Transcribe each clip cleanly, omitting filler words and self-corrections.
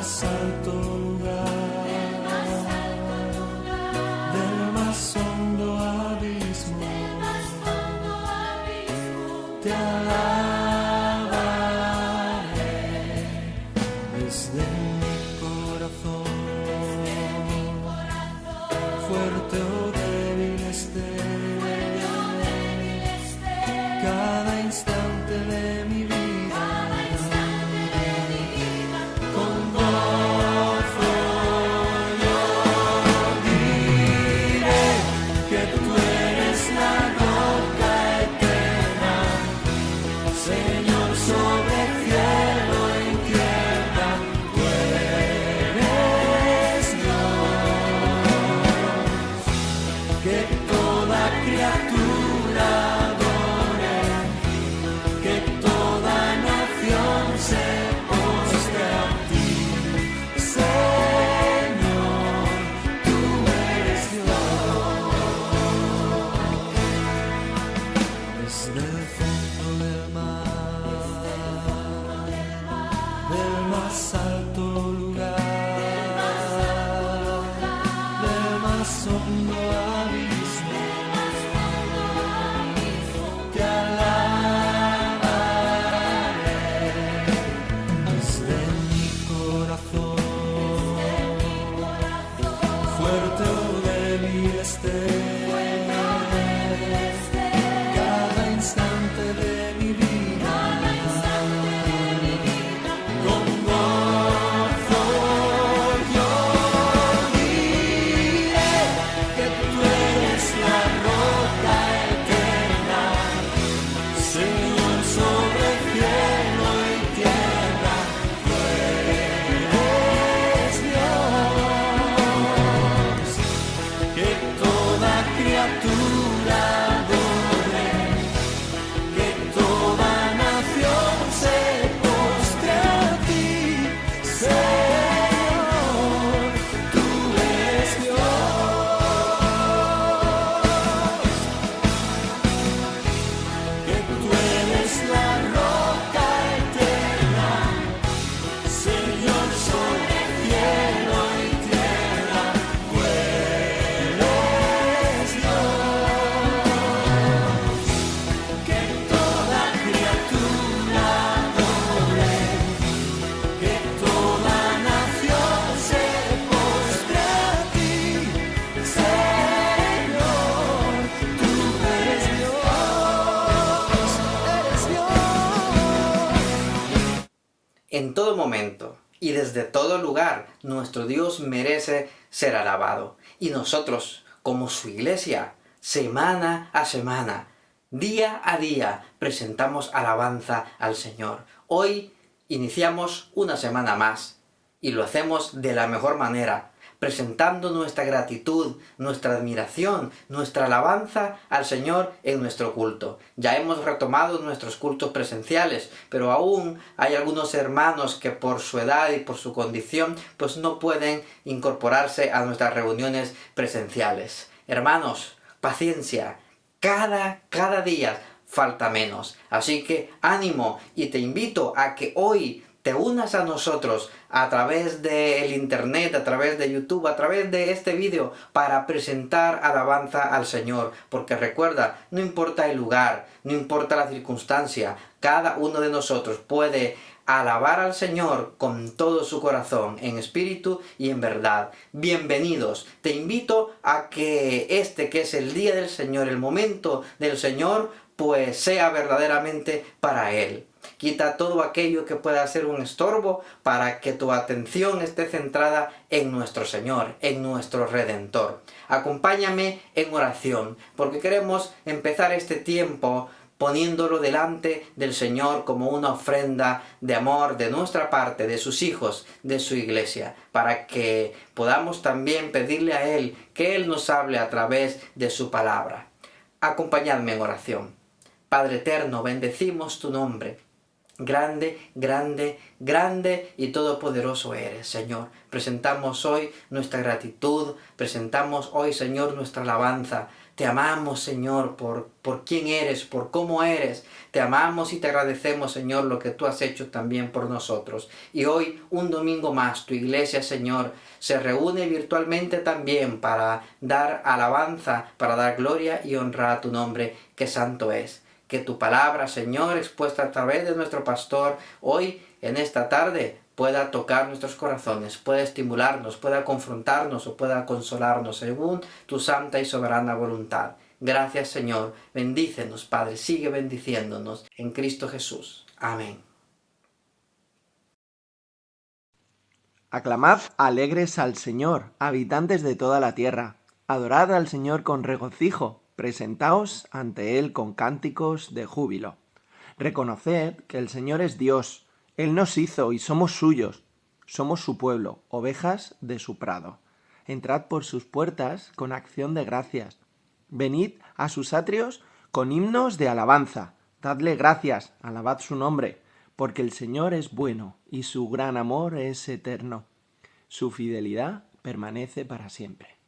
más alto lugar, del más hondo abismo, te alabaré desde mi corazón, fuerte o débil esté, cada instante de mi vida. En todo momento y desde todo lugar, nuestro Dios merece ser alabado. Y nosotros, como su iglesia, semana a semana, día a día, presentamos alabanza al Señor. Hoy iniciamos una semana más y lo hacemos de la mejor manera, presentando nuestra gratitud, nuestra admiración, nuestra alabanza al Señor en nuestro culto. Ya hemos retomado nuestros cultos presenciales, pero aún hay algunos hermanos que por su edad y por su condición, pues no pueden incorporarse a nuestras reuniones presenciales. Hermanos, paciencia, cada día falta menos. Así que ánimo y te invito a que hoy te unas a nosotros a través del internet, a través de YouTube, a través de este vídeo para presentar alabanza al Señor. Porque recuerda, no importa el lugar, no importa la circunstancia, cada uno de nosotros puede alabar al Señor con todo su corazón, en espíritu y en verdad. Bienvenidos. Te invito a que que es el día del Señor, el momento del Señor, pues sea verdaderamente para Él. Quita todo aquello que pueda ser un estorbo para que tu atención esté centrada en nuestro Señor, en nuestro Redentor. Acompáñame en oración, porque queremos empezar este tiempo poniéndolo delante del Señor como una ofrenda de amor de nuestra parte, de sus hijos, de su iglesia, para que podamos también pedirle a Él que Él nos hable a través de su palabra. Acompañadme en oración. Padre eterno, bendecimos tu nombre. Grande, grande, grande y todopoderoso eres, Señor. Presentamos hoy nuestra gratitud, presentamos hoy, Señor, nuestra alabanza. Te amamos, Señor, por quién eres, por cómo eres. Te amamos y te agradecemos, Señor, lo que tú has hecho también por nosotros. Y hoy, un domingo más, tu iglesia, Señor, se reúne virtualmente también para dar alabanza, para dar gloria y honra a tu nombre, que santo es. Que tu palabra, Señor, expuesta a través de nuestro pastor, hoy, en esta tarde, pueda tocar nuestros corazones, pueda estimularnos, pueda confrontarnos o pueda consolarnos según tu santa y soberana voluntad. Gracias, Señor. Bendícenos, Padre. Sigue bendiciéndonos en Cristo Jesús. Amén. Aclamad alegres al Señor, habitantes de toda la tierra. Adorad al Señor con regocijo, presentaos ante Él con cánticos de júbilo. Reconoced que el Señor es Dios, Él nos hizo y somos suyos. Somos su pueblo, ovejas de su prado. Entrad por sus puertas con acción de gracias. Venid a sus atrios con himnos de alabanza. Dadle gracias, alabad su nombre, porque el Señor es bueno y su gran amor es eterno. Su fidelidad permanece para siempre.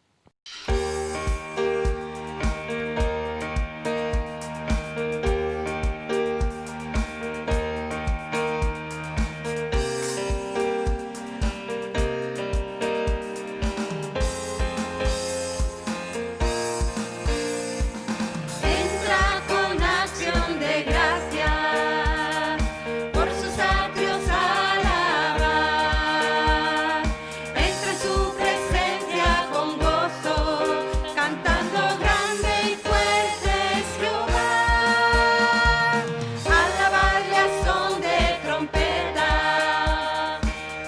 Entra con acción de gracia, por sus atrios alabar. Entra en su presencia con gozo, cantando grande y fuerte es Jehová. Alabarle a son de trompeta,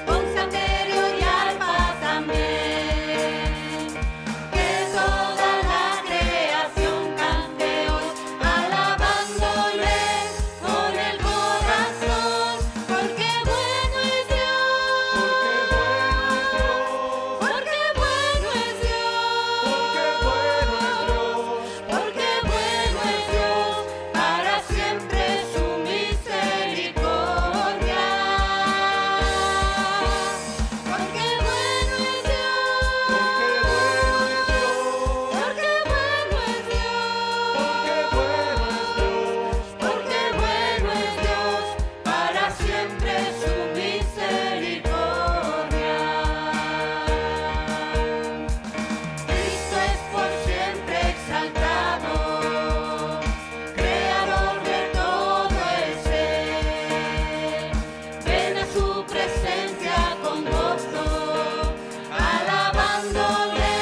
con salterio y arpa también. Que toda la creación cante hoy, alabándole con el corazón, porque bueno es Dios, porque bueno es Dios, porque bueno es Dios, para siempre su misericordia. Porque bueno es Dios, porque bueno es Dios, porque bueno es Dios, para siempre su misericordia. Cristo es por siempre exaltado, creador de todo el ser. Ven a su presencia con gozo, alabándole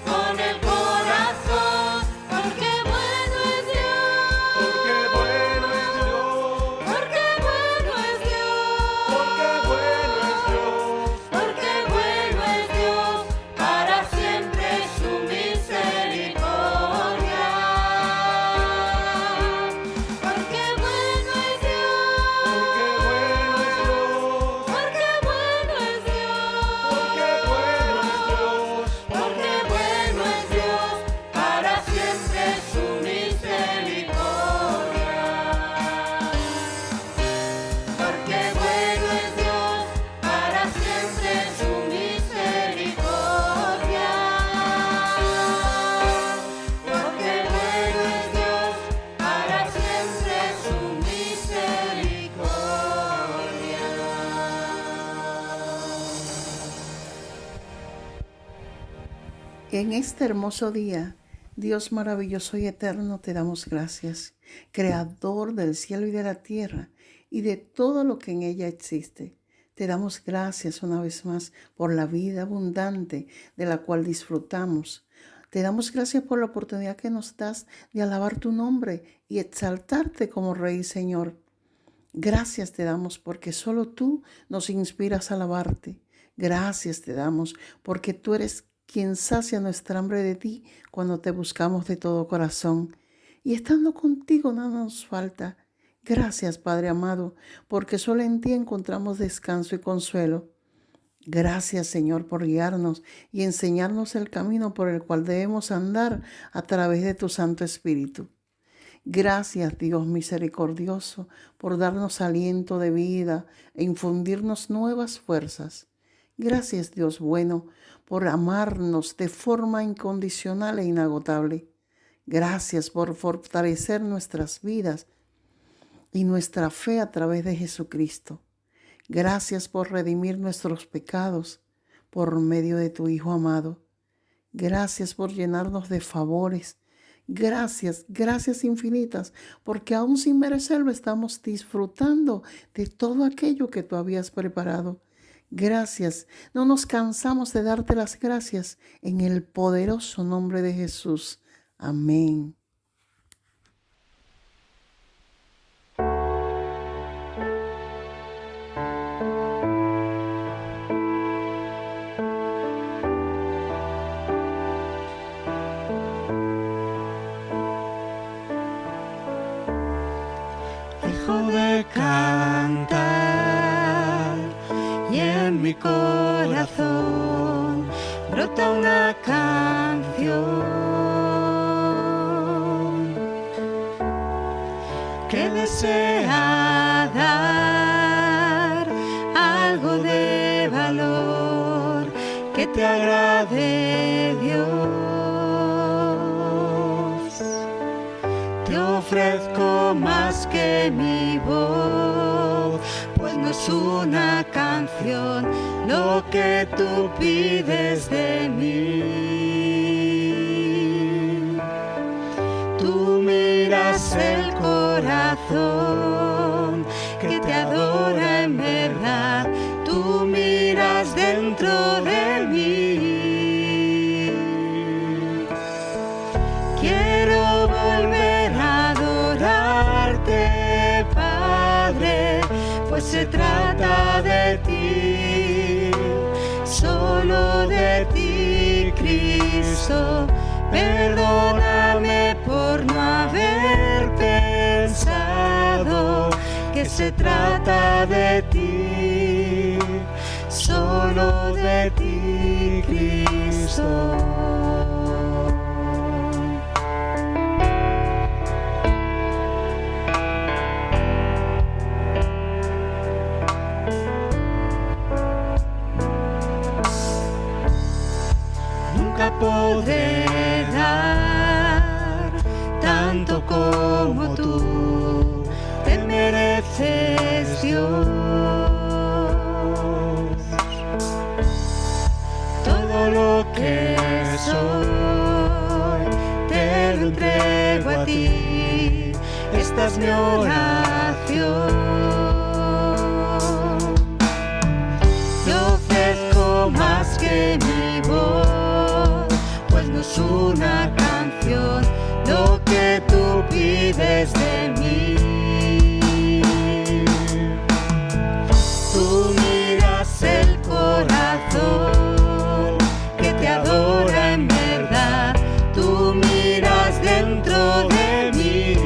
con el corazón, porque bueno es Dios, porque bueno es Dios, porque bueno es Dios, para siempre su misericordia. Porque bueno es Dios, porque bueno es Dios, porque bueno es Dios, para siempre su misericordia. Porque bueno es Dios, para siempre su misericordia. Porque bueno es Dios, para siempre su misericordia. En este hermoso día, Dios maravilloso y eterno, te damos gracias, Creador del cielo y de la tierra y de todo lo que en ella existe. Te damos gracias una vez más por la vida abundante de la cual disfrutamos. Te damos gracias por la oportunidad que nos das de alabar tu nombre y exaltarte como Rey, Señor. Gracias te damos porque solo tú nos inspiras a alabarte. Gracias te damos porque tú eres quien sacia nuestra hambre de ti cuando te buscamos de todo corazón. Y estando contigo nada nos falta. Gracias, Padre amado, porque solo en ti encontramos descanso y consuelo. Gracias, Señor, por guiarnos y enseñarnos el camino por el cual debemos andar a través de tu Santo Espíritu. Gracias, Dios misericordioso, por darnos aliento de vida e infundirnos nuevas fuerzas. Gracias, Dios bueno, por amarnos de forma incondicional e inagotable. Gracias por fortalecer nuestras vidas y nuestra fe a través de Jesucristo. Gracias por redimir nuestros pecados por medio de tu Hijo amado. Gracias por llenarnos de favores. Gracias, gracias infinitas, porque aún sin merecerlo estamos disfrutando de todo aquello que tú habías preparado. Gracias, no nos cansamos de darte las gracias en el poderoso nombre de Jesús. Amén. Dejo de cantar y en mi corazón brota una canción que desea dar algo de valor que te agrade, Dios. Te ofrezco más que mi voz, pues no es una canción lo que tú pides de mí. Tú miras el corazón que te adora en verdad, tú miras dentro de mí. Quiero volver a adorarte, Padre, pues se trata de ti, solo de ti, Cristo. Perdóname por no haber pensado que se trata de ti, solo de ti, Cristo. Nunca podré dar tanto como tú te mereces, Dios. Todo lo que soy te lo entrego a ti, esta es mi oración. Te ofrezco más que mi voz, pues no es una canción lo que tú pides de mí. Tú miras el corazón que te adora en verdad, tú miras dentro de mí.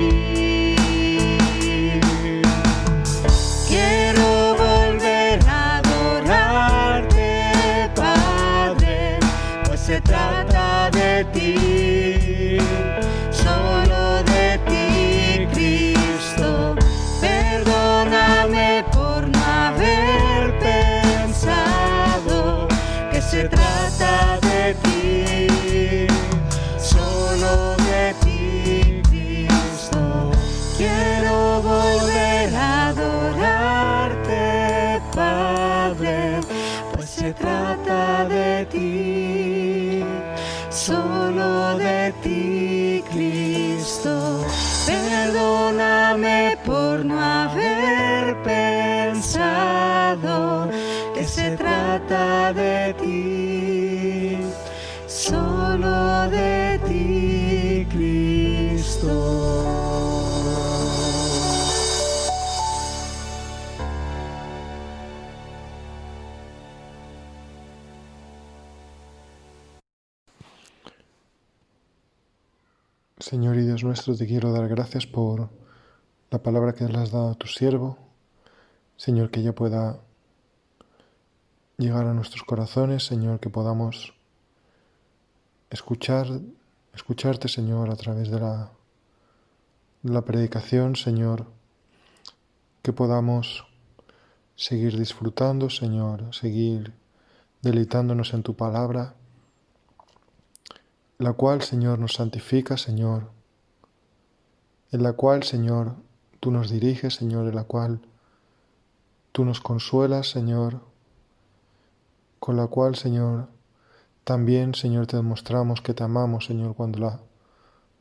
Quiero volver a adorarte, Padre, pues se trata de ti, solo de ti, Cristo. Perdóname por no haber pensado que se trata de ti, solo de ti, Cristo. Quiero volver a adorarte, Padre, pues se trata de ti, solo de ti, Cristo. Perdóname por no haber pensado que se trata de ti, solo de ti, Cristo. Señor y Dios nuestro, te quiero dar gracias por la palabra que le has dado a tu siervo. Señor, que ella pueda llegar a nuestros corazones, Señor, que podamos escucharte, Señor, a través de la predicación, Señor, que podamos seguir disfrutando, Señor, seguir deleitándonos en tu palabra, la cual, Señor, nos santifica, Señor, en la cual, Señor, tú nos diriges, Señor, en la cual tú nos consuelas, Señor, con la cual, Señor, también, Señor, te demostramos que te amamos, Señor, cuando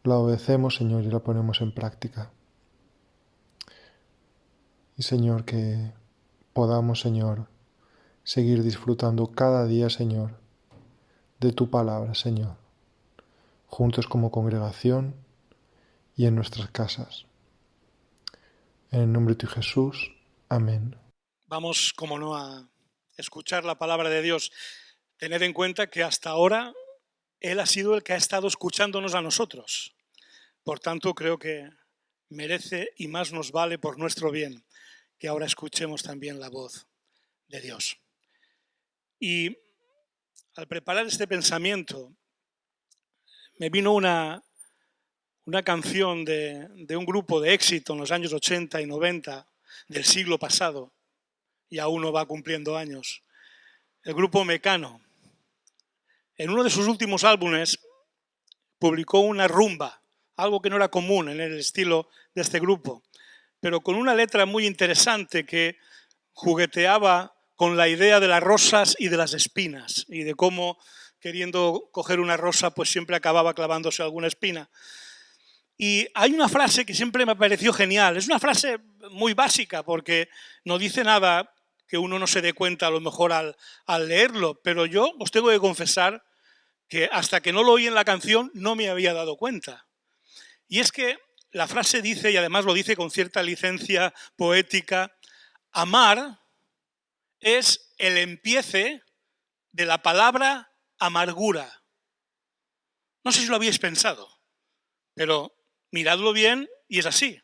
la obedecemos, Señor, y la ponemos en práctica. Y, Señor, que podamos, Señor, seguir disfrutando cada día, Señor, de tu palabra, Señor, juntos como congregación y en nuestras casas. En el nombre de tu Jesús. Amén. Vamos, como no, a escuchar la palabra de Dios. Tened en cuenta que hasta ahora Él ha sido el que ha estado escuchándonos a nosotros. Por tanto, creo que merece y más nos vale por nuestro bien que ahora escuchemos también la voz de Dios. Y al preparar este pensamiento, me vino una canción de un grupo de éxito en los años 80 y 90 del siglo pasado, y aún no va cumpliendo años, el grupo Mecano. En uno de sus últimos álbumes publicó una rumba, algo que no era común en el estilo de este grupo, pero con una letra muy interesante que jugueteaba con la idea de las rosas y de las espinas, y de cómo, queriendo coger una rosa, pues siempre acababa clavándose alguna espina. Y hay una frase que siempre me pareció genial. Es una frase muy básica porque no dice nada que uno no se dé cuenta a lo mejor al leerlo, pero yo os tengo que confesar que hasta que no lo oí en la canción no me había dado cuenta. Y es que la frase dice, y además lo dice con cierta licencia poética, amar es el empiece de la palabra amargura. No sé si lo habéis pensado, pero miradlo bien y es así.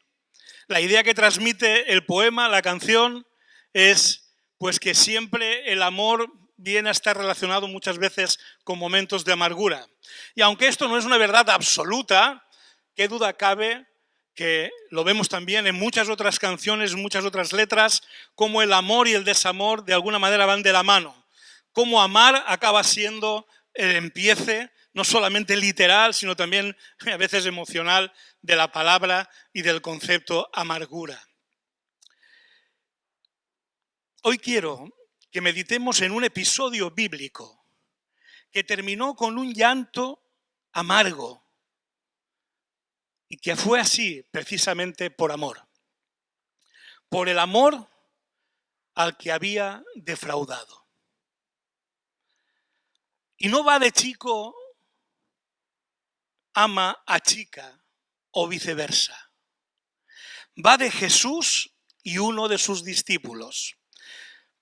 La idea que transmite el poema, la canción, es pues que siempre el amor viene a estar relacionado muchas veces con momentos de amargura. Y aunque esto no es una verdad absoluta, qué duda cabe que lo vemos también en muchas otras canciones, muchas otras letras, cómo el amor y el desamor de alguna manera van de la mano. Cómo amar acaba siendo el empiece, no solamente literal, sino también a veces emocional, de la palabra y del concepto amargura. Hoy quiero que meditemos en un episodio bíblico que terminó con un llanto amargo y que fue así precisamente por amor. Por el amor al que había defraudado. Y no va de chico ama a chica o viceversa. Va de Jesús y uno de sus discípulos.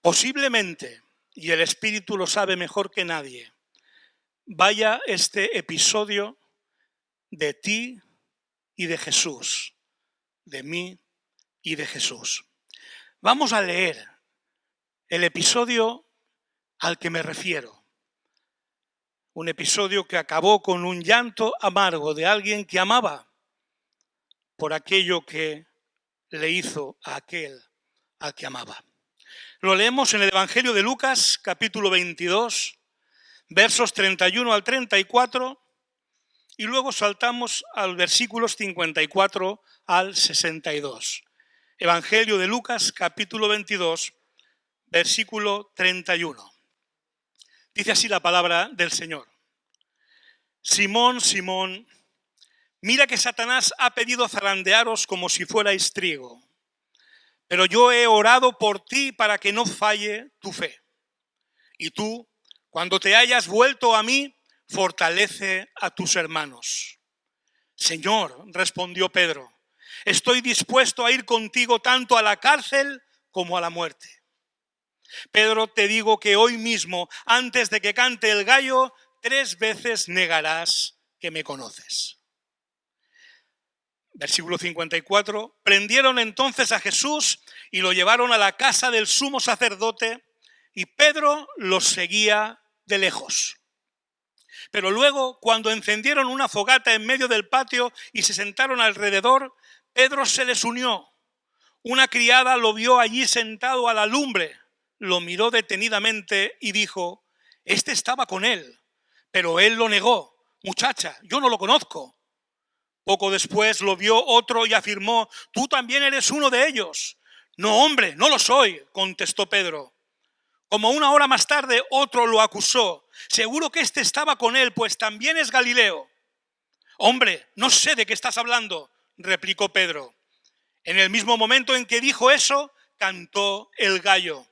Posiblemente, y el Espíritu lo sabe mejor que nadie, vaya este episodio de ti y de Jesús, de mí y de Jesús. Vamos a leer el episodio al que me refiero. Un episodio que acabó con un llanto amargo de alguien que amaba por aquello que le hizo a aquel al que amaba. Lo leemos en el Evangelio de Lucas, capítulo 22, versos 31 al 34, y luego saltamos al versículos 54 al 62. Evangelio de Lucas, capítulo 22, versículo 31. Dice así la palabra del Señor. Simón, Simón, mira que Satanás ha pedido zarandearos como si fuerais trigo, pero yo he orado por ti para que no falle tu fe. Y tú, cuando te hayas vuelto a mí, fortalece a tus hermanos. Señor, respondió Pedro, estoy dispuesto a ir contigo tanto a la cárcel como a la muerte. Pedro, te digo que hoy mismo, antes de que cante el gallo, 3 veces negarás que me conoces. Versículo 54. Prendieron entonces a Jesús y lo llevaron a la casa del sumo sacerdote, y Pedro los seguía de lejos. Pero luego, cuando encendieron una fogata en medio del patio y se sentaron alrededor, Pedro se les unió. Una criada lo vio allí sentado a la lumbre, lo miró detenidamente y dijo, este estaba con él. Pero él lo negó, muchacha, yo no lo conozco. Poco después lo vio otro y afirmó, tú también eres uno de ellos. No, hombre, no lo soy, contestó Pedro. Como una hora más tarde, otro lo acusó. Seguro que este estaba con él, pues también es Galileo. Hombre, no sé de qué estás hablando, replicó Pedro. En el mismo momento en que dijo eso, cantó el gallo.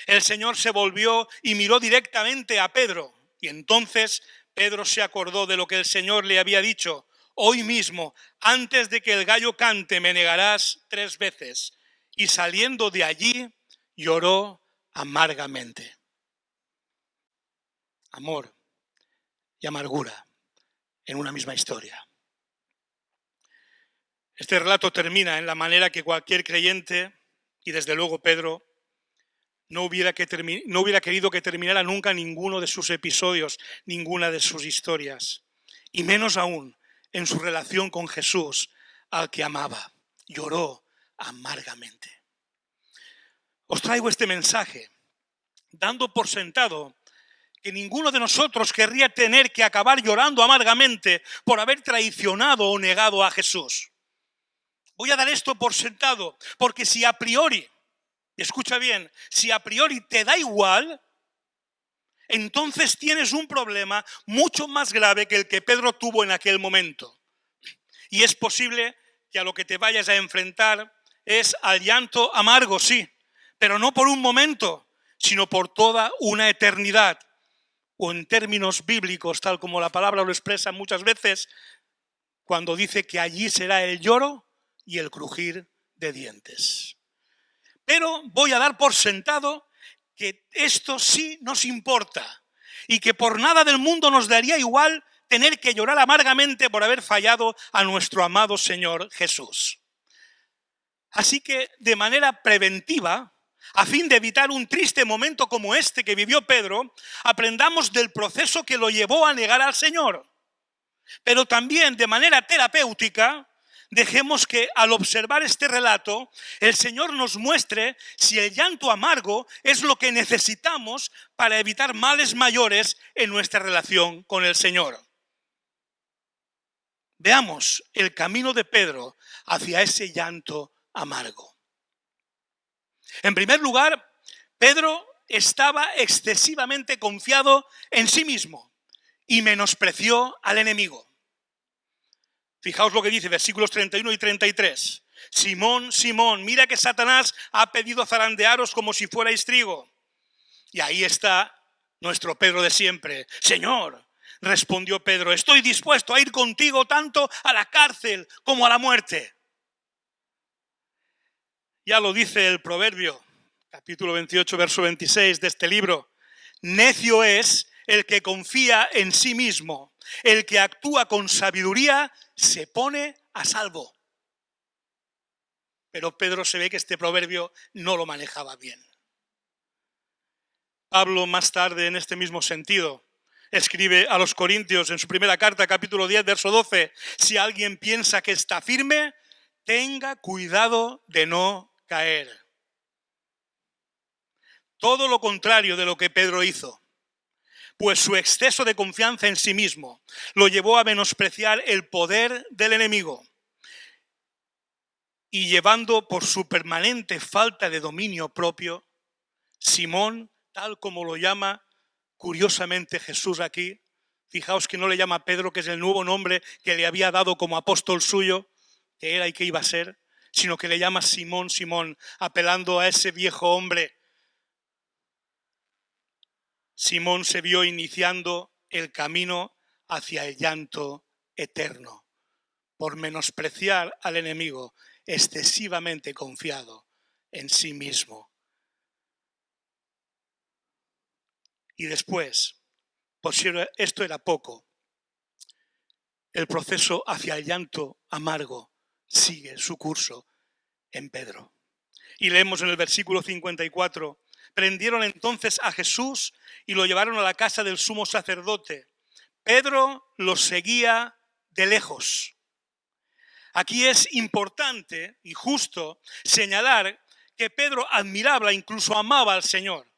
El Señor se volvió y miró directamente a Pedro. Y entonces Pedro se acordó de lo que el Señor le había dicho. Hoy mismo, antes de que el gallo cante, me negarás 3 veces. Y saliendo de allí, lloró amargamente. Amor y amargura en una misma historia. Este relato termina en la manera que cualquier creyente, y desde luego Pedro, no hubiera querido que terminara nunca ninguno de sus episodios, ninguna de sus historias, y menos aún en su relación con Jesús, al que amaba. Lloró amargamente. Os traigo este mensaje, dando por sentado que ninguno de nosotros querría tener que acabar llorando amargamente por haber traicionado o negado a Jesús. Voy a dar esto por sentado, porque si a priori, y escucha bien, si a priori te da igual, entonces tienes un problema mucho más grave que el que Pedro tuvo en aquel momento. Y es posible que a lo que te vayas a enfrentar es al llanto amargo, sí, pero no por un momento, sino por toda una eternidad. O en términos bíblicos, tal como la palabra lo expresa muchas veces, cuando dice que allí será el lloro y el crujir de dientes. Pero voy a dar por sentado que esto sí nos importa y que por nada del mundo nos daría igual tener que llorar amargamente por haber fallado a nuestro amado Señor Jesús. Así que de manera preventiva, a fin de evitar un triste momento como este que vivió Pedro, aprendamos del proceso que lo llevó a negar al Señor. Pero también de manera terapéutica, dejemos que al observar este relato, el Señor nos muestre si el llanto amargo es lo que necesitamos para evitar males mayores en nuestra relación con el Señor. Veamos el camino de Pedro hacia ese llanto amargo. En primer lugar, Pedro estaba excesivamente confiado en sí mismo y menospreció al enemigo. Fijaos lo que dice versículos 31 y 33. Simón, Simón, mira que Satanás ha pedido zarandearos como si fuerais trigo. Y ahí está nuestro Pedro de siempre. Señor, respondió Pedro, estoy dispuesto a ir contigo tanto a la cárcel como a la muerte. Ya lo dice el Proverbio, capítulo 28, verso 26 de este libro. Necio es el que confía en sí mismo. El que actúa con sabiduría se pone a salvo. Pero Pedro se ve que este proverbio no lo manejaba bien. Pablo más tarde en este mismo sentido escribe a los Corintios en su primera carta, capítulo 10, verso 12. Si alguien piensa que está firme, tenga cuidado de no caer. Todo lo contrario de lo que Pedro hizo, pues su exceso de confianza en sí mismo lo llevó a menospreciar el poder del enemigo y llevando por su permanente falta de dominio propio, Simón, tal como lo llama curiosamente Jesús aquí, fijaos que no le llama Pedro, que es el nuevo nombre que le había dado como apóstol suyo, que era y que iba a ser, sino que le llama Simón, Simón, apelando a ese viejo hombre. Simón se vio iniciando el camino hacia el llanto eterno, por menospreciar al enemigo excesivamente confiado en sí mismo. Y después, por si esto era poco, el proceso hacia el llanto amargo sigue su curso en Pedro. Y leemos en el versículo 54, prendieron entonces a Jesús y lo llevaron a la casa del sumo sacerdote. Pedro los seguía de lejos. Aquí es importante y justo señalar que Pedro admiraba, incluso amaba al Señor.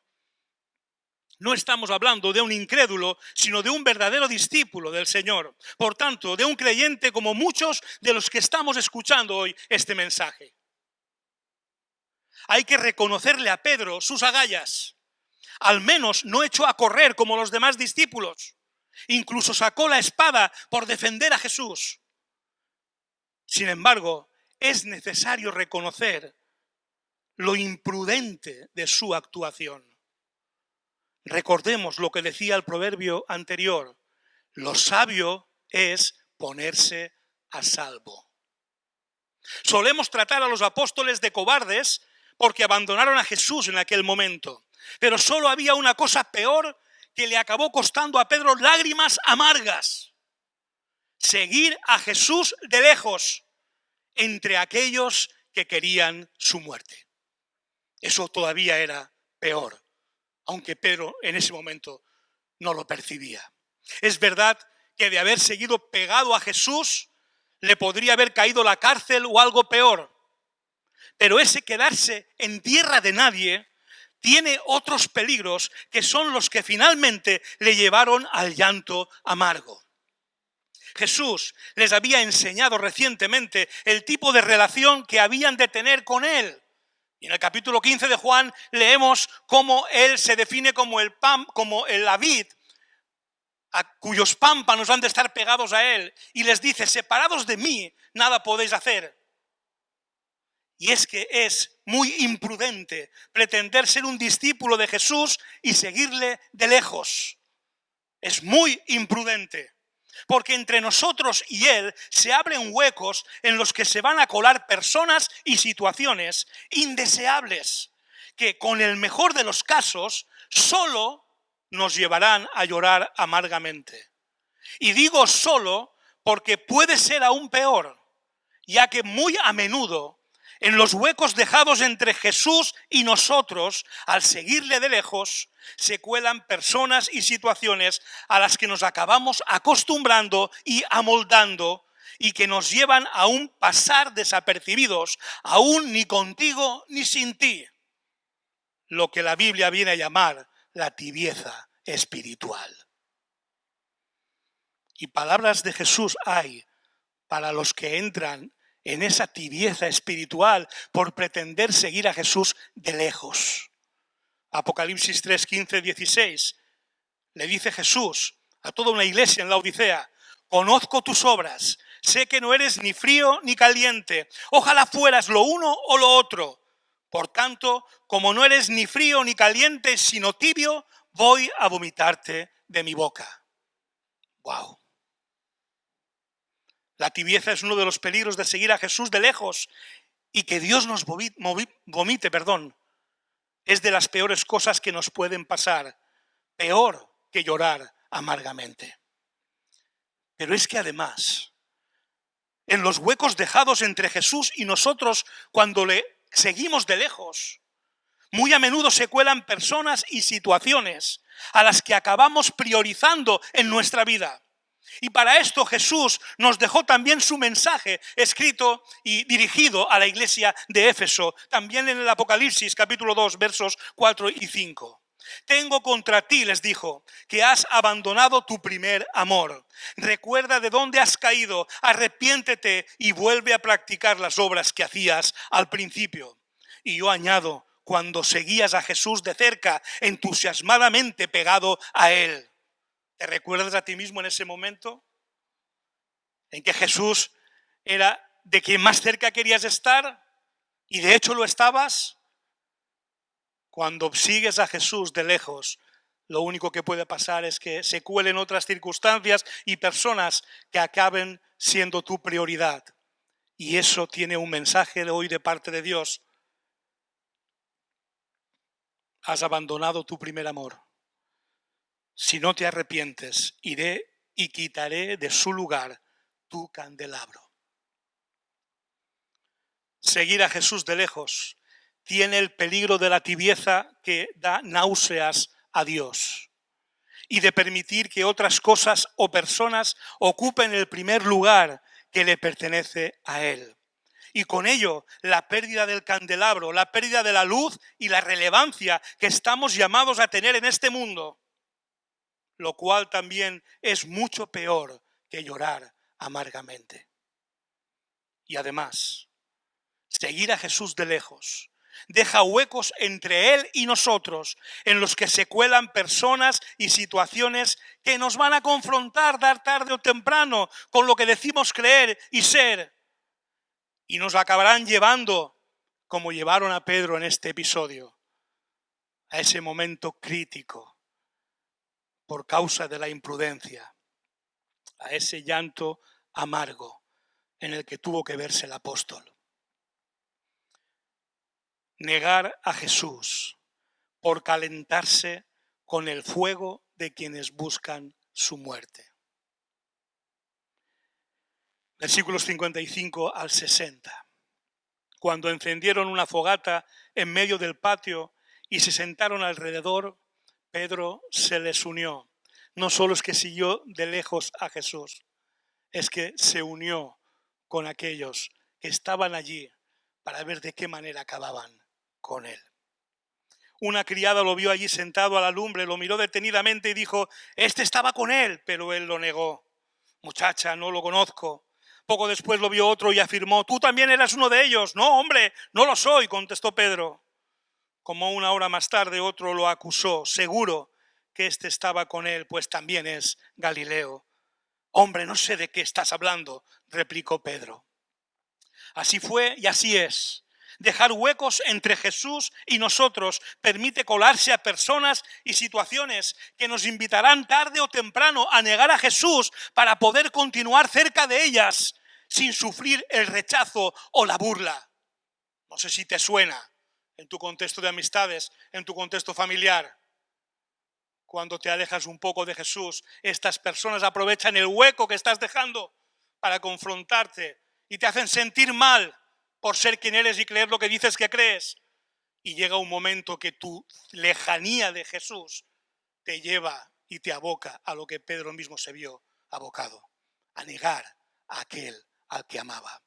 no estamos hablando de un incrédulo, sino de un verdadero discípulo del Señor. Por tanto, de un creyente como muchos de los que estamos escuchando hoy este mensaje. Hay que reconocerle a Pedro sus agallas. Al menos no echó a correr como los demás discípulos. Incluso sacó la espada por defender a Jesús. Sin embargo, es necesario reconocer lo imprudente de su actuación. Recordemos lo que decía el proverbio anterior. Lo sabio es ponerse a salvo. Solemos tratar a los apóstoles de cobardes porque abandonaron a Jesús en aquel momento. Pero solo había una cosa peor que le acabó costando a Pedro lágrimas amargas. Seguir a Jesús de lejos entre aquellos que querían su muerte. Eso todavía era peor, aunque Pedro en ese momento no lo percibía. Es verdad que de haber seguido pegado a Jesús, le podría haber caído la cárcel o algo peor. Pero ese quedarse en tierra de nadie tiene otros peligros que son los que finalmente le llevaron al llanto amargo. Jesús les había enseñado recientemente el tipo de relación que habían de tener con Él. Y en el capítulo 15 de Juan leemos cómo Él se define como la vid, a cuyos pámpanos han de estar pegados a Él. Y les dice, separados de mí, nada podéis hacer. Y es que es muy imprudente pretender ser un discípulo de Jesús y seguirle de lejos. Es muy imprudente. Porque entre nosotros y Él se abren huecos en los que se van a colar personas y situaciones indeseables que con el mejor de los casos solo nos llevarán a llorar amargamente. Y digo solo porque puede ser aún peor, ya que muy a menudo en los huecos dejados entre Jesús y nosotros, al seguirle de lejos, se cuelan personas y situaciones a las que nos acabamos acostumbrando y amoldando y que nos llevan a un pasar desapercibidos, aún ni contigo ni sin ti. Lo que la Biblia viene a llamar la tibieza espiritual. Y palabras de Jesús hay para los que entran en esa tibieza espiritual por pretender seguir a Jesús de lejos. Apocalipsis 3, 15, 16. Le dice Jesús a toda una iglesia en la Odisea, conozco tus obras, sé que no eres ni frío ni caliente, ojalá fueras lo uno o lo otro. Por tanto, como no eres ni frío ni caliente, sino tibio, voy a vomitarte de mi boca. ¡Wow! La tibieza es uno de los peligros de seguir a Jesús de lejos y que Dios nos vomite, es de las peores cosas que nos pueden pasar, peor que llorar amargamente. Pero es que además, en los huecos dejados entre Jesús y nosotros cuando le seguimos de lejos, muy a menudo se cuelan personas y situaciones a las que acabamos priorizando en nuestra vida. Y para esto Jesús nos dejó también su mensaje escrito y dirigido a la iglesia de Éfeso, también en el Apocalipsis capítulo 2 versos 4 y 5. Tengo contra ti, les dijo, que has abandonado tu primer amor. Recuerda de dónde has caído, arrepiéntete y vuelve a practicar las obras que hacías al principio. Y yo añado, cuando seguías a Jesús de cerca, entusiasmadamente pegado a Él. ¿Te recuerdas a ti mismo en ese momento? En que Jesús era de quien más cerca querías estar y de hecho lo estabas. Cuando sigues a Jesús de lejos, lo único que puede pasar es que se cuelen otras circunstancias y personas que acaben siendo tu prioridad. Y eso tiene un mensaje de hoy de parte de Dios. Has abandonado tu primer amor. Si no te arrepientes, iré y quitaré de su lugar tu candelabro. Seguir a Jesús de lejos tiene el peligro de la tibieza que da náuseas a Dios y de permitir que otras cosas o personas ocupen el primer lugar que le pertenece a Él. y con ello la pérdida del candelabro, la pérdida de la luz y la relevancia que estamos llamados a tener en este mundo, lo cual también es mucho peor que llorar amargamente. Y además, seguir a Jesús de lejos deja huecos entre Él y nosotros, en los que se cuelan personas y situaciones que nos van a confrontar tarde o temprano con lo que decimos creer y ser, y nos acabarán llevando, como llevaron a Pedro en este episodio, a ese momento crítico por causa de la imprudencia, a ese llanto amargo en el que tuvo que verse el apóstol. Negar a Jesús por calentarse con el fuego de quienes buscan su muerte. Versículos 55 al 60. Cuando encendieron una fogata en medio del patio y se sentaron alrededor, Pedro se les unió. No solo es que siguió de lejos a Jesús, es que se unió con aquellos que estaban allí para ver de qué manera acababan con él. Una criada lo vio allí sentado a la lumbre, lo miró detenidamente y dijo: «Este estaba con él», pero él lo negó. «Muchacha, no lo conozco». Poco después lo vio otro y afirmó: «Tú también eras uno de ellos». «No, hombre, no lo soy», contestó Pedro. Como una hora más tarde otro lo acusó: «Seguro que este estaba con él, pues también es Galileo». «Hombre, no sé de qué estás hablando», replicó Pedro. Así fue y así es. Dejar huecos entre Jesús y nosotros permite colarse a personas y situaciones que nos invitarán tarde o temprano a negar a Jesús para poder continuar cerca de ellas sin sufrir el rechazo o la burla. No sé si te suena en tu contexto de amistades, en tu contexto familiar. Cuando te alejas un poco de Jesús, estas personas aprovechan el hueco que estás dejando para confrontarte y te hacen sentir mal por ser quien eres y creer lo que dices que crees. Y llega un momento que tu lejanía de Jesús te lleva y te aboca a lo que Pedro mismo se vio abocado, a negar a aquel al que amaba.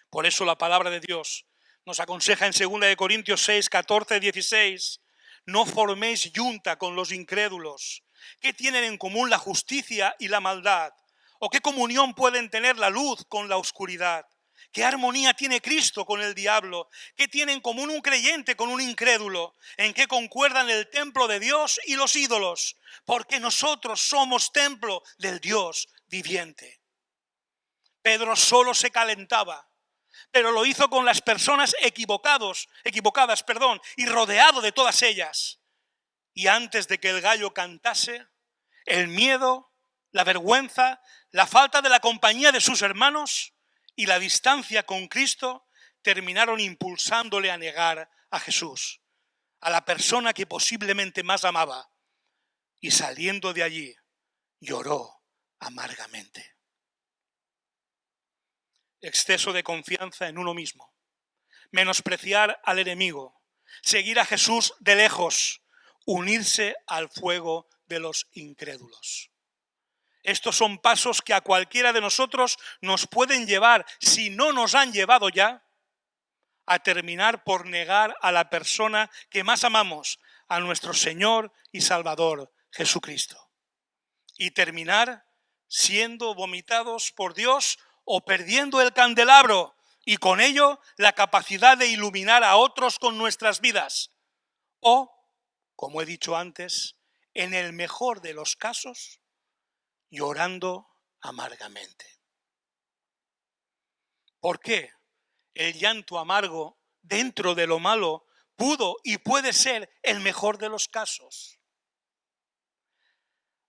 Por eso la palabra de Dios nos aconseja en 2 Corintios 6, 14, 16, no forméis yunta con los incrédulos. ¿Qué tienen en común la justicia y la maldad? ¿O qué comunión pueden tener la luz con la oscuridad? ¿Qué armonía tiene Cristo con el diablo? ¿Qué tiene en común un creyente con un incrédulo? ¿En qué concuerdan el templo de Dios y los ídolos? Porque nosotros somos templo del Dios viviente. Pedro solo se calentaba, pero lo hizo con las personas equivocadas, y rodeado de todas ellas. Y antes de que el gallo cantase, el miedo, la vergüenza, la falta de la compañía de sus hermanos y la distancia con Cristo terminaron impulsándole a negar a Jesús, a la persona que posiblemente más amaba, y saliendo de allí lloró amargamente. Exceso de confianza en uno mismo, menospreciar al enemigo, seguir a Jesús de lejos, unirse al fuego de los incrédulos. Estos son pasos que a cualquiera de nosotros nos pueden llevar, si no nos han llevado ya, a terminar por negar a la persona que más amamos, a nuestro Señor y Salvador Jesucristo. Y terminar siendo vomitados por Dios o perdiendo el candelabro y con ello la capacidad de iluminar a otros con nuestras vidas. O, como he dicho antes, en el mejor de los casos, llorando amargamente. ¿Por qué el llanto amargo dentro de lo malo pudo y puede ser el mejor de los casos?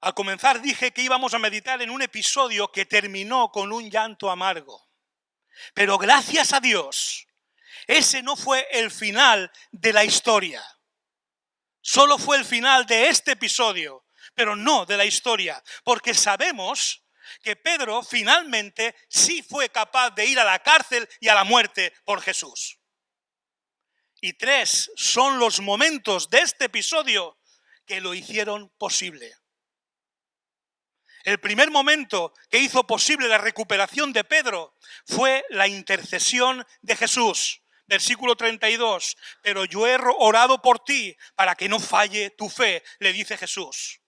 Al comenzar dije que íbamos a meditar en un episodio que terminó con un llanto amargo. Pero gracias a Dios, ese no fue el final de la historia. Solo fue el final de este episodio, pero no de la historia, porque sabemos que Pedro finalmente sí fue capaz de ir a la cárcel y a la muerte por Jesús. Y 3 son los momentos de este episodio que lo hicieron posible. El primer momento que hizo posible la recuperación de Pedro fue la intercesión de Jesús. Versículo 32. Pero yo he orado por ti para que no falle tu fe, le dice Jesús.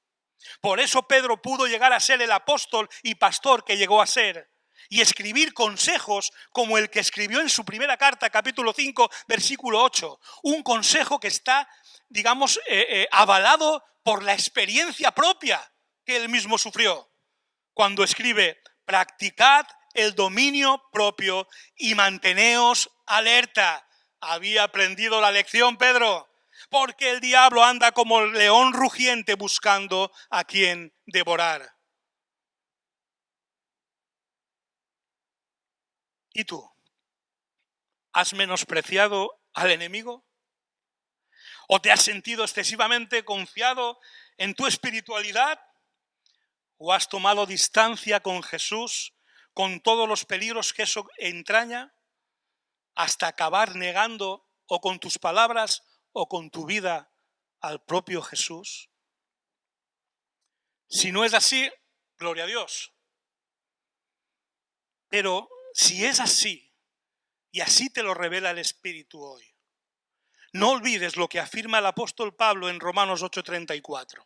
Por eso Pedro pudo llegar a ser el apóstol y pastor que llegó a ser y escribir consejos como el que escribió en su primera carta, capítulo 5, versículo 8. Un consejo que está, digamos, avalado por la experiencia propia que él mismo sufrió. Cuando escribe: practicad el dominio propio y manteneos alerta. Había aprendido la lección Pedro, porque el diablo anda como el león rugiente buscando a quien devorar. ¿Y tú? ¿Has menospreciado al enemigo? ¿O te has sentido excesivamente confiado en tu espiritualidad? ¿O has tomado distancia con Jesús, con todos los peligros que eso entraña, hasta acabar negando o con tus palabras o con tu vida al propio Jesús? Si no es así, gloria a Dios. Pero si es así, y así te lo revela el Espíritu hoy, no olvides lo que afirma el apóstol Pablo en Romanos 8:34.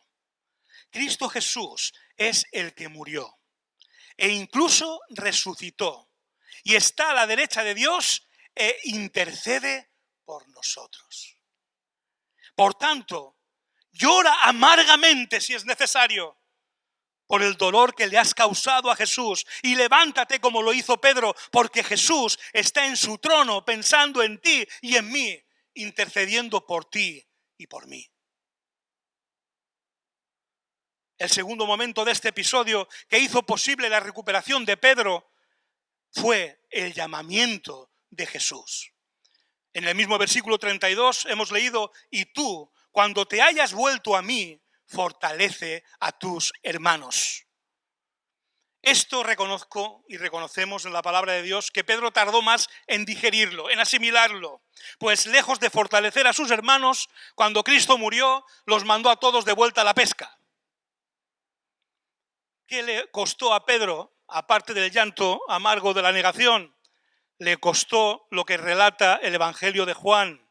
Cristo Jesús es el que murió e incluso resucitó y está a la derecha de Dios e intercede por nosotros. Por tanto, llora amargamente si es necesario por el dolor que le has causado a Jesús y levántate como lo hizo Pedro, porque Jesús está en su trono pensando en ti y en mí, intercediendo por ti y por mí. El segundo momento de este episodio que hizo posible la recuperación de Pedro fue el llamamiento de Jesús. En el mismo versículo 32 hemos leído: y tú, cuando te hayas vuelto a mí, fortalece a tus hermanos. Esto reconozco y reconocemos en la palabra de Dios que Pedro tardó más en digerirlo, en asimilarlo, pues lejos de fortalecer a sus hermanos, cuando Cristo murió, los mandó a todos de vuelta a la pesca. ¿Qué le costó a Pedro, aparte del llanto amargo de la negación? Le costó lo que relata el Evangelio de Juan.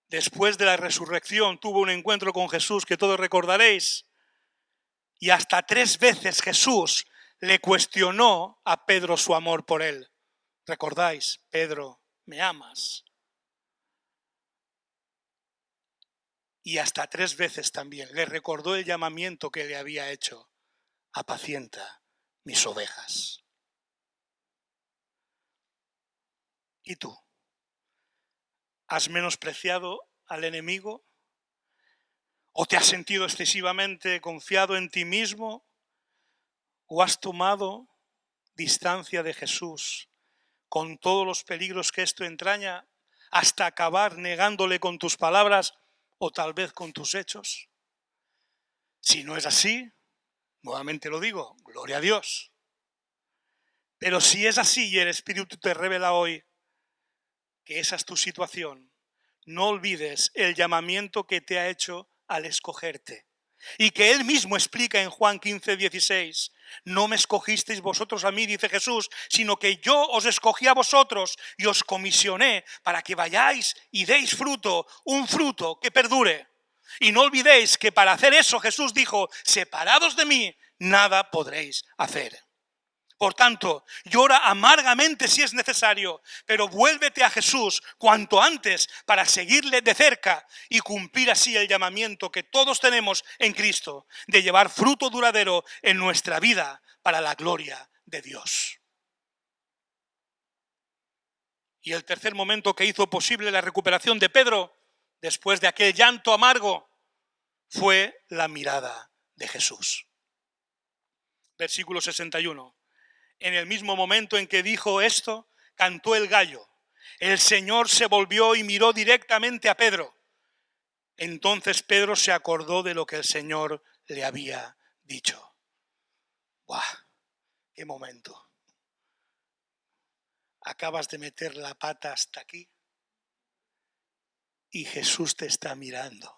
Después de la resurrección tuvo un encuentro con Jesús que todos recordaréis. Y hasta 3 veces Jesús le cuestionó a Pedro su amor por él. ¿Recordáis? Pedro, ¿me amas? Y hasta 3 veces también le recordó el llamamiento que le había hecho: apacienta mis ovejas. ¿Y tú? ¿Has menospreciado al enemigo? ¿O te has sentido excesivamente confiado en ti mismo? ¿O has tomado distancia de Jesús con todos los peligros que esto entraña, hasta acabar negándole con tus palabras o tal vez con tus hechos? Si no es así, nuevamente lo digo, gloria a Dios. Pero si es así y el Espíritu te revela hoy que esa es tu situación, no olvides el llamamiento que te ha hecho al escogerte. Y que él mismo explica en Juan 15:16. No me escogisteis vosotros a mí, dice Jesús, sino que yo os escogí a vosotros y os comisioné para que vayáis y deis fruto, un fruto que perdure. Y no olvidéis que para hacer eso Jesús dijo: separados de mí, nada podréis hacer. Por tanto, llora amargamente si es necesario, pero vuélvete a Jesús cuanto antes para seguirle de cerca y cumplir así el llamamiento que todos tenemos en Cristo, de llevar fruto duradero en nuestra vida para la gloria de Dios. Y el tercer momento que hizo posible la recuperación de Pedro, después de aquel llanto amargo, fue la mirada de Jesús. Versículo 61. En el mismo momento en que dijo esto, cantó el gallo. El Señor se volvió y miró directamente a Pedro. Entonces Pedro se acordó de lo que el Señor le había dicho. ¡Buah! ¡Qué momento! Acabas de meter la pata hasta aquí y Jesús te está mirando.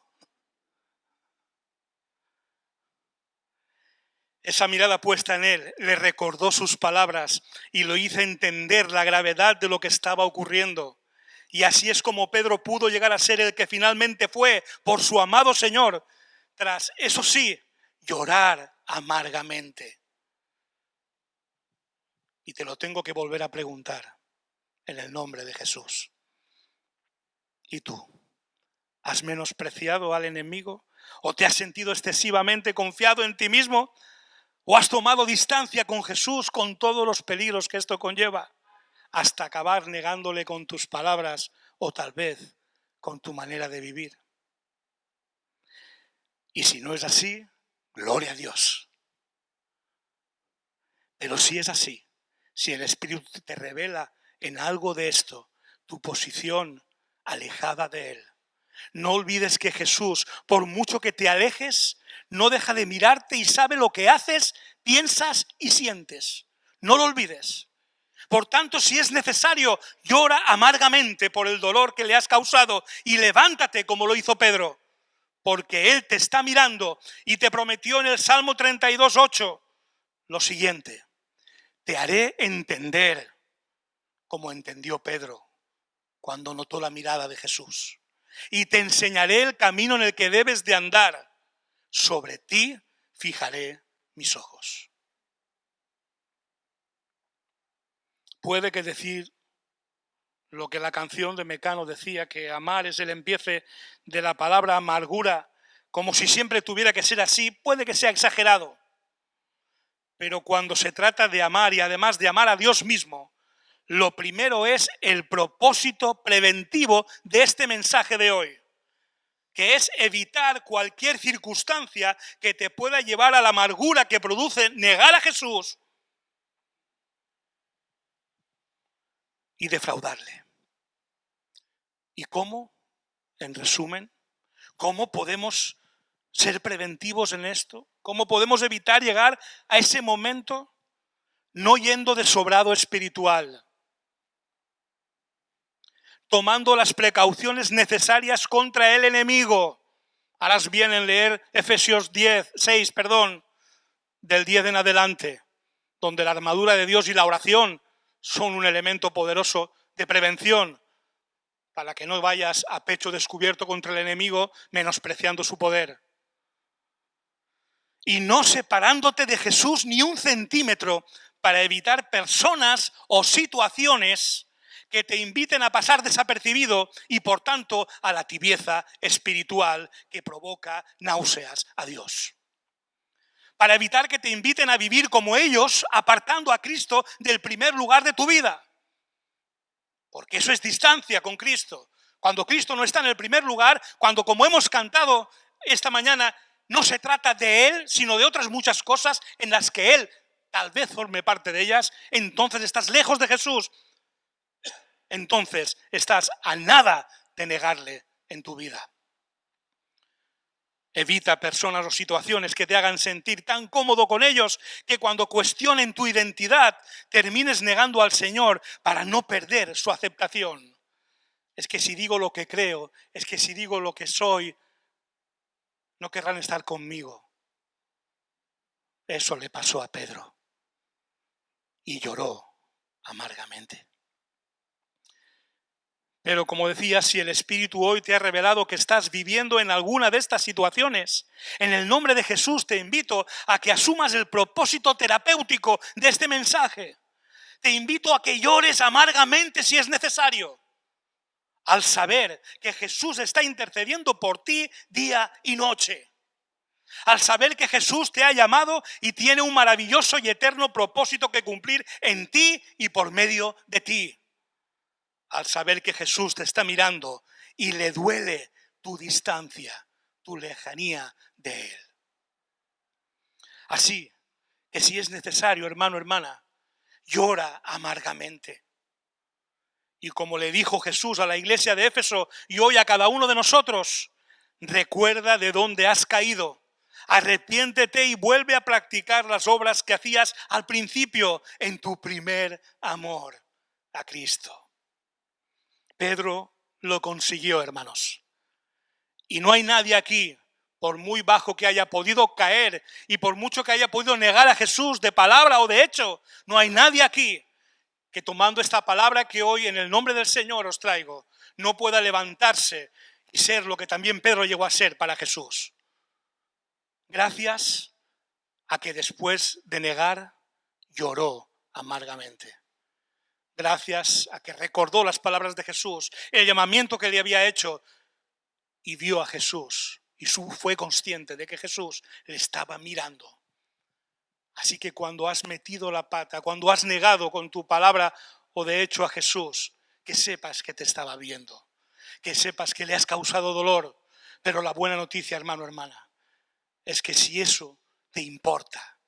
Esa mirada puesta en él le recordó sus palabras y lo hizo entender la gravedad de lo que estaba ocurriendo. Y así es como Pedro pudo llegar a ser el que finalmente fue por su amado Señor, tras, eso sí, llorar amargamente. Y te lo tengo que volver a preguntar en el nombre de Jesús. ¿Y tú? ¿Has menospreciado al enemigo? ¿O te has sentido excesivamente confiado en ti mismo? ¿O has tomado distancia con Jesús con todos los peligros que esto conlleva? Hasta acabar negándole con tus palabras o tal vez con tu manera de vivir. Y si no es así, gloria a Dios. Pero si es así, si el Espíritu te revela en algo de esto, tu posición alejada de Él, no olvides que Jesús, por mucho que te alejes, no deja de mirarte y sabe lo que haces, piensas y sientes. No lo olvides. Por tanto, si es necesario, llora amargamente por el dolor que le has causado y levántate como lo hizo Pedro, porque Él te está mirando y te prometió en el Salmo 32:8 lo siguiente: te haré entender como entendió Pedro cuando notó la mirada de Jesús. Y te enseñaré el camino en el que debes de andar. Sobre ti fijaré mis ojos. Puede que decir lo que la canción de Mecano decía, que amar es el empiece de la palabra amargura, como si siempre tuviera que ser así, puede que sea exagerado. Pero cuando se trata de amar y además de amar a Dios mismo, lo primero es el propósito preventivo de este mensaje de hoy, que es evitar cualquier circunstancia que te pueda llevar a la amargura que produce negar a Jesús y defraudarle. ¿Y cómo? En resumen, ¿cómo podemos ser preventivos en esto? ¿Cómo podemos evitar llegar a ese momento? No yendo de sobrado espiritual, tomando las precauciones necesarias contra el enemigo. Harás bien en leer Efesios 6, del 10 en adelante, donde la armadura de Dios y la oración son un elemento poderoso de prevención, para que no vayas a pecho descubierto contra el enemigo, menospreciando su poder. Y no separándote de Jesús ni un centímetro para evitar personas o situaciones que te inviten a pasar desapercibido y por tanto a la tibieza espiritual que provoca náuseas a Dios. Para evitar que te inviten a vivir como ellos, apartando a Cristo del primer lugar de tu vida. Porque eso es distancia con Cristo. Cuando Cristo no está en el primer lugar, cuando, como hemos cantado esta mañana, no se trata de Él, sino de otras muchas cosas en las que Él tal vez forme parte de ellas, entonces estás lejos de Jesús. Entonces estás a nada de negarle en tu vida. Evita personas o situaciones que te hagan sentir tan cómodo con ellos que cuando cuestionen tu identidad termines negando al Señor para no perder su aceptación. Es que si digo lo que creo, es que si digo lo que soy, no querrán estar conmigo. Eso le pasó a Pedro y lloró amargamente. Pero como decía, si el Espíritu hoy te ha revelado que estás viviendo en alguna de estas situaciones, en el nombre de Jesús te invito a que asumas el propósito terapéutico de este mensaje. Te invito a que llores amargamente si es necesario, al saber que Jesús está intercediendo por ti día y noche. Al saber que Jesús te ha llamado y tiene un maravilloso y eterno propósito que cumplir en ti y por medio de ti. Al saber que Jesús te está mirando y le duele tu distancia, tu lejanía de Él. Así que si es necesario, hermano, hermana, llora amargamente. Y como le dijo Jesús a la iglesia de Éfeso y hoy a cada uno de nosotros, recuerda de dónde has caído. Arrepiéntete y vuelve a practicar las obras que hacías al principio en tu primer amor a Cristo. Pedro lo consiguió, hermanos. Y no hay nadie aquí por muy bajo que haya podido caer y por mucho que haya podido negar a Jesús de palabra o de hecho, no hay nadie aquí que tomando esta palabra que hoy en el nombre del Señor os traigo, no pueda levantarse y ser lo que también Pedro llegó a ser para Jesús. Gracias a que después de negar, lloró amargamente. Gracias a que recordó las palabras de Jesús, el llamamiento que le había hecho y vio a Jesús y fue consciente de que Jesús le estaba mirando. Así que cuando has metido la pata, cuando has negado con tu palabra o de hecho a Jesús, que sepas que te estaba viendo, que sepas que le has causado dolor. Pero la buena noticia, hermano, hermana, es que si eso te importa,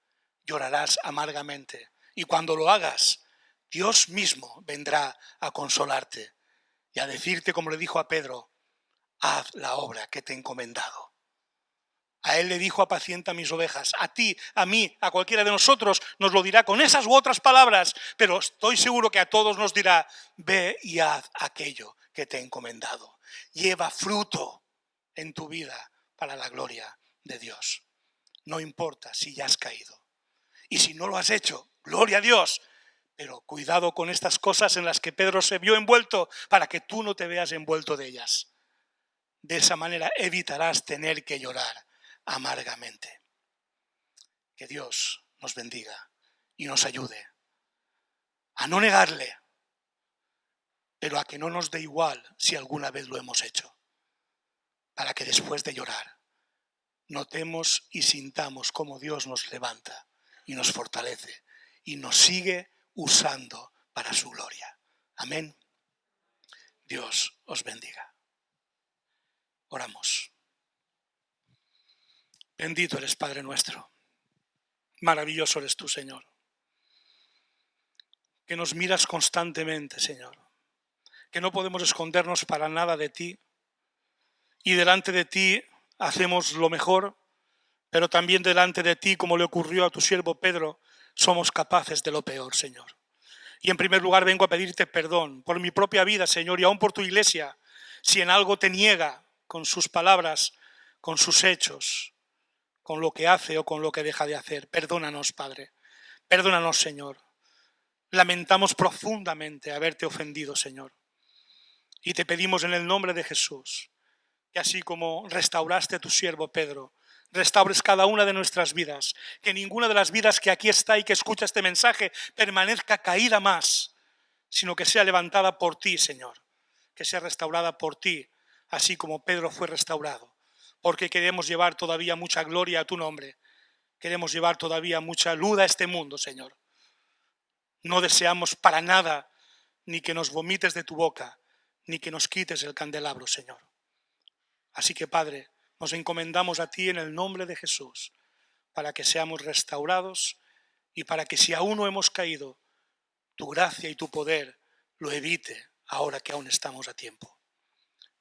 llorarás amargamente. Y cuando lo hagas, Dios mismo vendrá a consolarte y a decirte, como le dijo a Pedro, haz la obra que te he encomendado. A él le dijo, apacienta mis ovejas. A ti, a mí, a cualquiera de nosotros nos lo dirá con esas u otras palabras, pero estoy seguro que a todos nos dirá, ve y haz aquello que te he encomendado. Lleva fruto en tu vida para la gloria de Dios. No importa si ya has caído. Y si no lo has hecho, gloria a Dios. Pero cuidado con estas cosas en las que Pedro se vio envuelto para que tú no te veas envuelto de ellas. De esa manera evitarás tener que llorar amargamente. Que Dios nos bendiga y nos ayude a no negarle, pero a que no nos dé igual si alguna vez lo hemos hecho, para que después de llorar notemos y sintamos cómo Dios nos levanta y nos fortalece y nos sigue usando para su gloria. Amén. Dios os bendiga. Oramos. Bendito eres, Padre nuestro. Maravilloso eres tú, Señor. Que nos miras constantemente, Señor. Que no podemos escondernos para nada de ti. Y delante de ti hacemos lo mejor, pero también delante de ti, como le ocurrió a tu siervo Pedro, somos capaces de lo peor, Señor. Y en primer lugar vengo a pedirte perdón por mi propia vida, Señor, y aún por tu iglesia, si en algo te niega con sus palabras, con sus hechos, con lo que hace o con lo que deja de hacer. Perdónanos, Padre. Perdónanos, Señor. Lamentamos profundamente haberte ofendido, Señor. Y te pedimos en el nombre de Jesús, que así como restauraste a tu siervo Pedro, restaures cada una de nuestras vidas, que ninguna de las vidas que aquí está y que escucha este mensaje permanezca caída más, sino que sea levantada por ti, Señor, que sea restaurada por ti, así como Pedro fue restaurado, porque queremos llevar todavía mucha gloria a tu nombre, queremos llevar todavía mucha luz a este mundo, Señor. No deseamos para nada ni que nos vomites de tu boca, ni que nos quites el candelabro, Señor. Así que, Padre, nos encomendamos a ti en el nombre de Jesús, para que seamos restaurados y para que si aún no hemos caído, tu gracia y tu poder lo evite ahora que aún estamos a tiempo.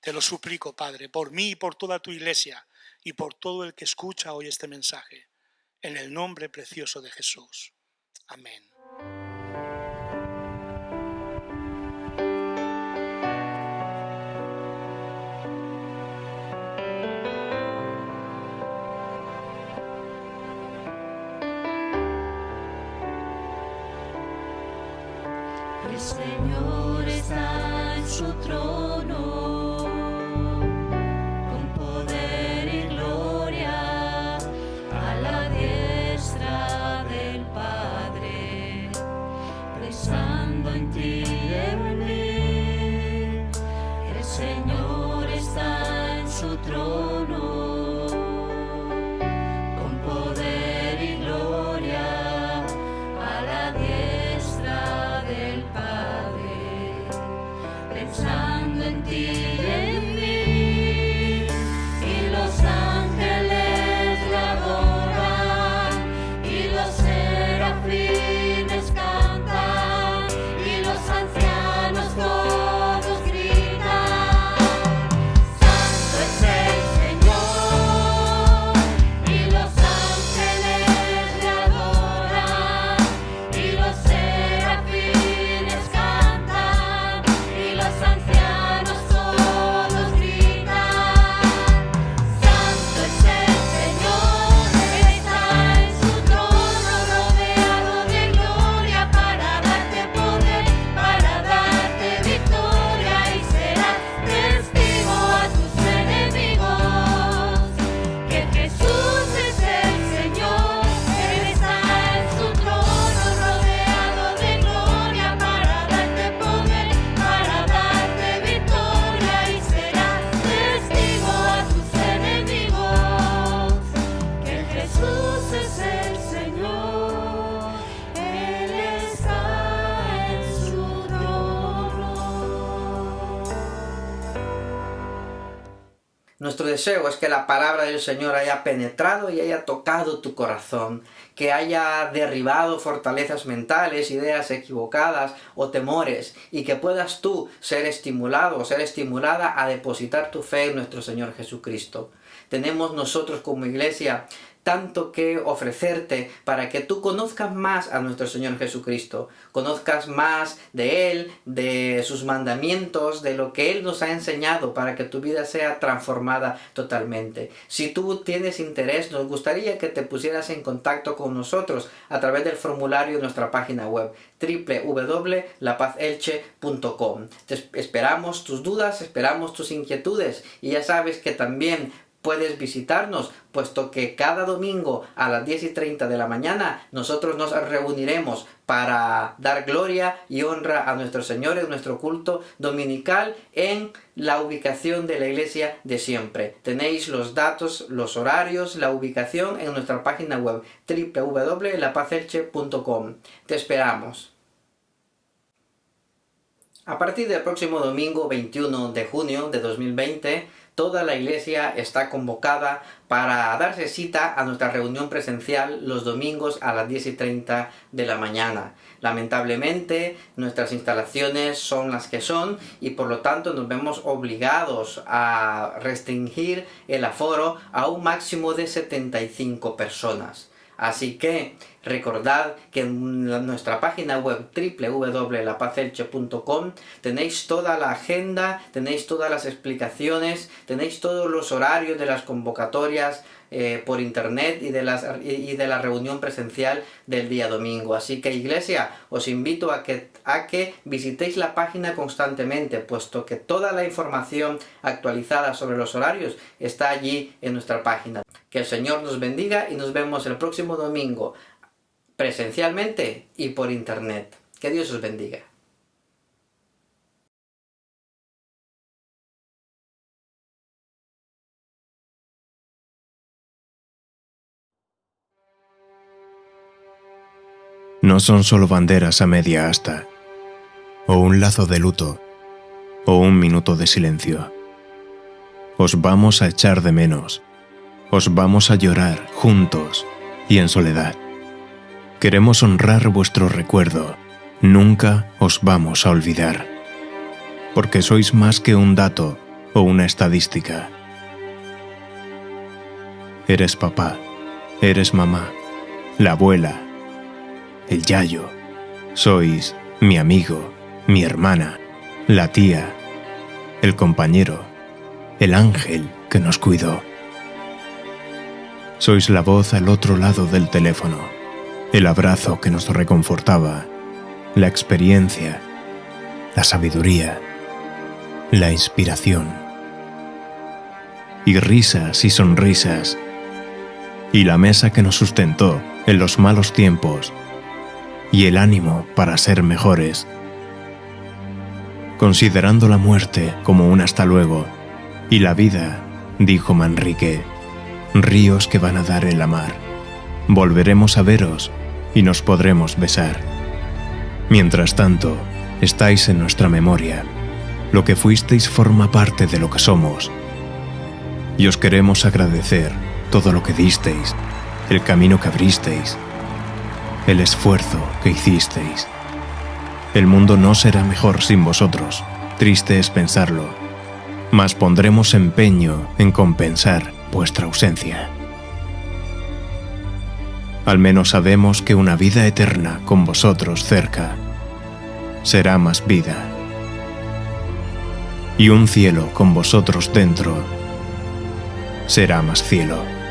Te lo suplico, Padre, por mí y por toda tu iglesia y por todo el que escucha hoy este mensaje, en el nombre precioso de Jesús. Amén. El Señor está en su trono, con poder y gloria, a la diestra del Padre, pensando en ti y en mí. El Señor está en su trono, con poder y gloria, a la diestra del Padre, pensando en ti. Nuestro deseo es que la palabra del Señor haya penetrado y haya tocado tu corazón, que haya derribado fortalezas mentales, ideas equivocadas o temores, y que puedas tú ser estimulado o ser estimulada a depositar tu fe en nuestro Señor Jesucristo. Tenemos nosotros como iglesia tanto que ofrecerte para que tú conozcas más a nuestro Señor Jesucristo, conozcas más de Él, de sus mandamientos, de lo que Él nos ha enseñado para que tu vida sea transformada totalmente. Si tú tienes interés, nos gustaría que te pusieras en contacto con nosotros a través del formulario de nuestra página web www.lapazelche.com. Esperamos tus dudas, esperamos tus inquietudes, y ya sabes que también puedes visitarnos, puesto que cada domingo a las 10:30 de la mañana nosotros nos reuniremos para dar gloria y honra a nuestro Señor en nuestro culto dominical en la ubicación de la iglesia de siempre. Tenéis los datos, los horarios, la ubicación en nuestra página web www.lapazelche.com. Te esperamos. A partir del próximo domingo 21 de junio de 2020, toda la iglesia está convocada para darse cita a nuestra reunión presencial los domingos a las 10:30 de la mañana. Lamentablemente, nuestras instalaciones son las que son y por lo tanto nos vemos obligados a restringir el aforo a un máximo de 75 personas. Así que recordad que en nuestra página web www.lapazelche.com tenéis toda la agenda, tenéis todas las explicaciones, tenéis todos los horarios de las convocatorias por internet y de la reunión presencial del día domingo. Así que, iglesia, os invito a que visitéis la página constantemente, puesto que toda la información actualizada sobre los horarios está allí en nuestra página. Que el Señor nos bendiga y nos vemos el próximo domingo, presencialmente y por internet. Que Dios os bendiga. No son solo banderas a media asta, o un lazo de luto, o un minuto de silencio. Os vamos a echar de menos, os vamos a llorar juntos y en soledad. Queremos honrar vuestro recuerdo, nunca os vamos a olvidar, porque sois más que un dato o una estadística. Eres papá, eres mamá, la abuela, el yayo. Sois mi amigo, mi hermana, la tía, el compañero, el ángel que nos cuidó. Sois la voz al otro lado del teléfono, el abrazo que nos reconfortaba, la experiencia, la sabiduría, la inspiración. Y risas y sonrisas, y la mesa que nos sustentó en los malos tiempos, y el ánimo para ser mejores. Considerando la muerte como un hasta luego, y la vida, dijo Manrique, ríos que van a dar en la mar. Volveremos a veros y nos podremos besar. Mientras tanto, estáis en nuestra memoria. Lo que fuisteis forma parte de lo que somos. Y os queremos agradecer todo lo que disteis, el camino que abristeis, el esfuerzo que hicisteis. El mundo no será mejor sin vosotros, triste es pensarlo, mas pondremos empeño en compensar vuestra ausencia. Al menos sabemos que una vida eterna con vosotros cerca será más vida, y un cielo con vosotros dentro será más cielo.